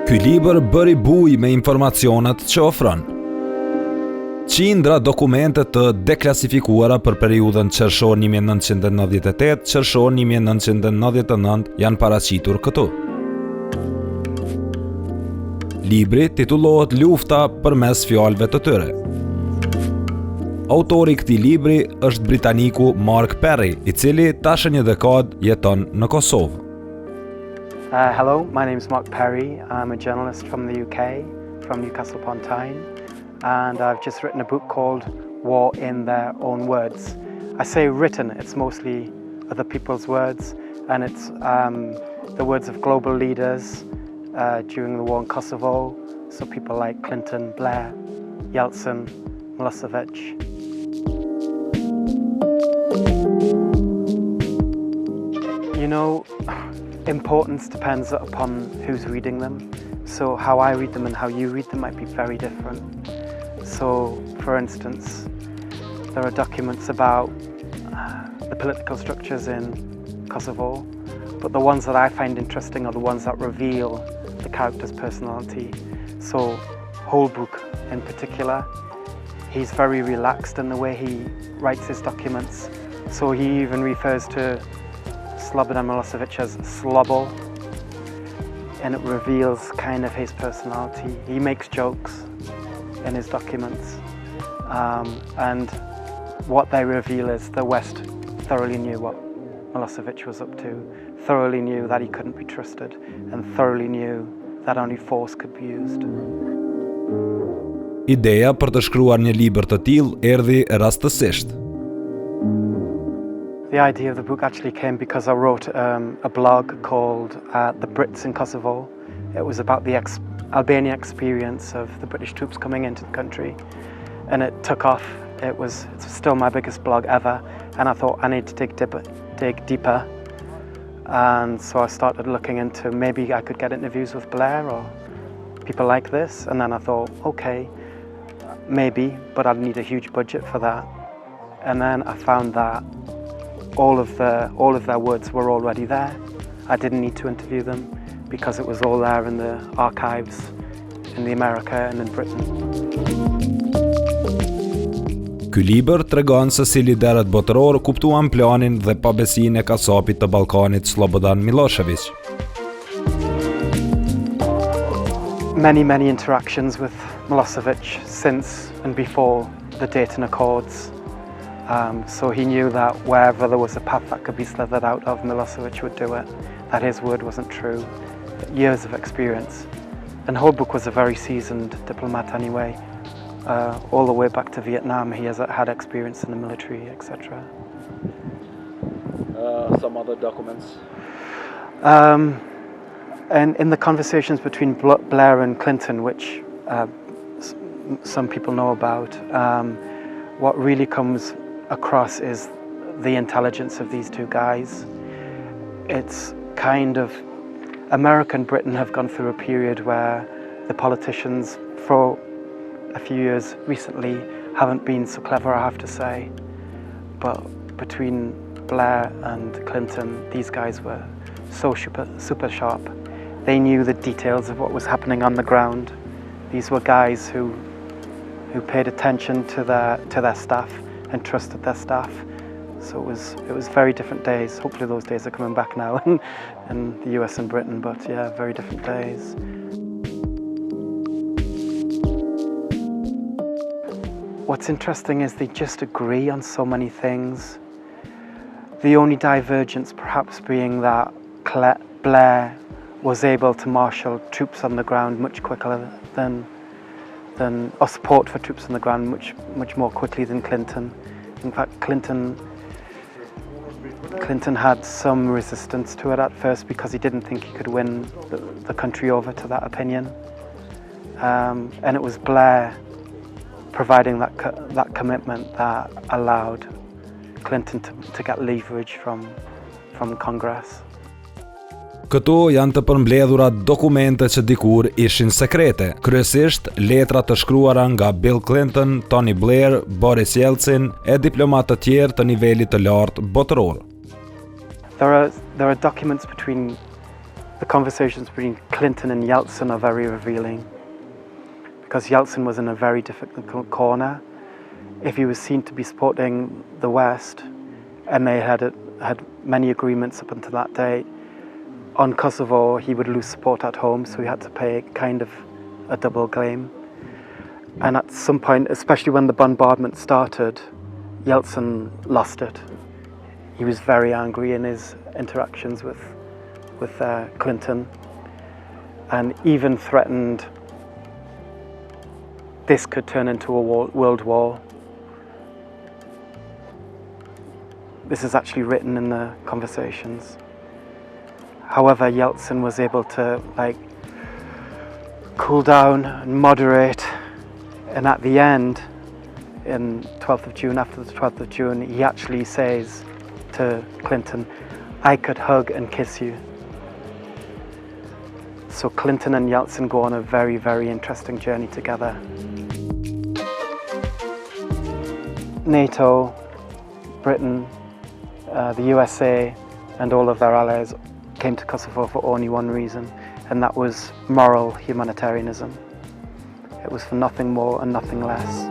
Ky libër bëri buj me informacionet që ofron. Qindra dokumente të deklasifikuara për periudhën qershor 1998-qershor 1999 janë paraqitur këtu. Libri titullohet Lufta përmes fjalëve të tyre. Autori i këtij libri është britaniku Marc Perry, I cili tash një dekadë jeton në Kosovë. Hello, my name is Marc Perry. I'm a journalist from the UK, from Newcastle upon Tyne, and I've just written a book called War in Their Own Words. I say written, it's mostly other people's words, and it's the words of global leaders during the war in Kosovo, so people like Clinton, Blair, Yeltsin, Milosevic. You know, importance depends upon who's reading them. So how I read them and how you read them might be very different. So, for instance, there are documents about the political structures in Kosovo, but the ones that I find interesting are the ones that reveal the character's personality. So, Holbrook in particular, he's very relaxed in the way he writes his documents. So he even refers to Slobodan Milosevic as Slobo, and it reveals kind of his personality. He makes jokes in his documents, and what they reveal is the West thoroughly knew what Milosevic was up to, thoroughly knew that he couldn't be trusted, and thoroughly knew that only force could be used. Ideja për të shkruar një libër të tillë erdhi rastësisht. The idea of the book actually came because I wrote a blog called The Brits in Kosovo. It was about the Albania experience of the British troops coming into the country, and it took off. It's still my biggest blog ever, and I thought I need to dig deeper. And so I started looking into maybe I could get interviews with Blair or people like this, and then I thought, okay, maybe, but I'd need a huge budget for that. And then I found that all of their words were already there. I didn't need to interview them because it was all there in the archives in the America and in Britain. Ky libër tregon se si liderët botëror kuptuan planin dhe pabesinë e kasapit të Ballkanit Slobodan Milosevic. Many interactions with Milosevic since and before the Dayton Accords. So he knew that wherever there was a path that could be slithered out of, Milosevic would do it, that his word wasn't true. Years of experience. And Holbrook was a very seasoned diplomat anyway. All the way back to Vietnam, he has had experience in the military, etc. Some other documents? And in the conversations between Blair and Clinton, which some people know about, what really comes across is the intelligence of these two guys. It's kind of, America and Britain have gone through a period where the politicians for a few years recently haven't been so clever, I have to say. But between Blair and Clinton, these guys were so super sharp. They knew the details of what was happening on the ground. These were guys who paid attention to their staff and trusted their staff. So it was very different days. Hopefully those days are coming back now in the US and Britain, but yeah, very different days. What's interesting is they just agree on so many things. The only divergence perhaps being that Blair was able to marshal troops on the ground much quicker or support for troops on the ground much more quickly than Clinton. In fact, Clinton had some resistance to it at first because he didn't think he could win the country over to that opinion. And it was Blair providing that commitment that allowed Clinton to get leverage from Congress. Këto janë të përmbledhura dokumente që dikur ishin sekrete, kryesisht letra të shkruara nga Bill Clinton, Tony Blair, Boris Yeltsin e diplomatë të tjerë të nivelit të lartë botëror. There are documents between The conversations between Clinton and Yeltsin are very revealing, because Yeltsin was in a very difficult corner. If he was seen to be supporting the West, and they had many agreements up until that date, on Kosovo he would lose support at home, so he had to pay kind of a double game. And at some point, especially when the bombardment started, Yeltsin lost it. He was very angry in his interactions with Clinton, and even threatened this could turn into a world war. This is actually written in the conversations. However, Yeltsin was able to cool down and moderate, and at the end, in 12th of June, after the 12th of June, he actually says to Clinton, "I could hug and kiss you." So Clinton and Yeltsin go on a very, very interesting journey together. NATO, Britain, the USA, and all of their allies came to Kosovo for only one reason, and that was moral humanitarianism. It was for nothing more and nothing less.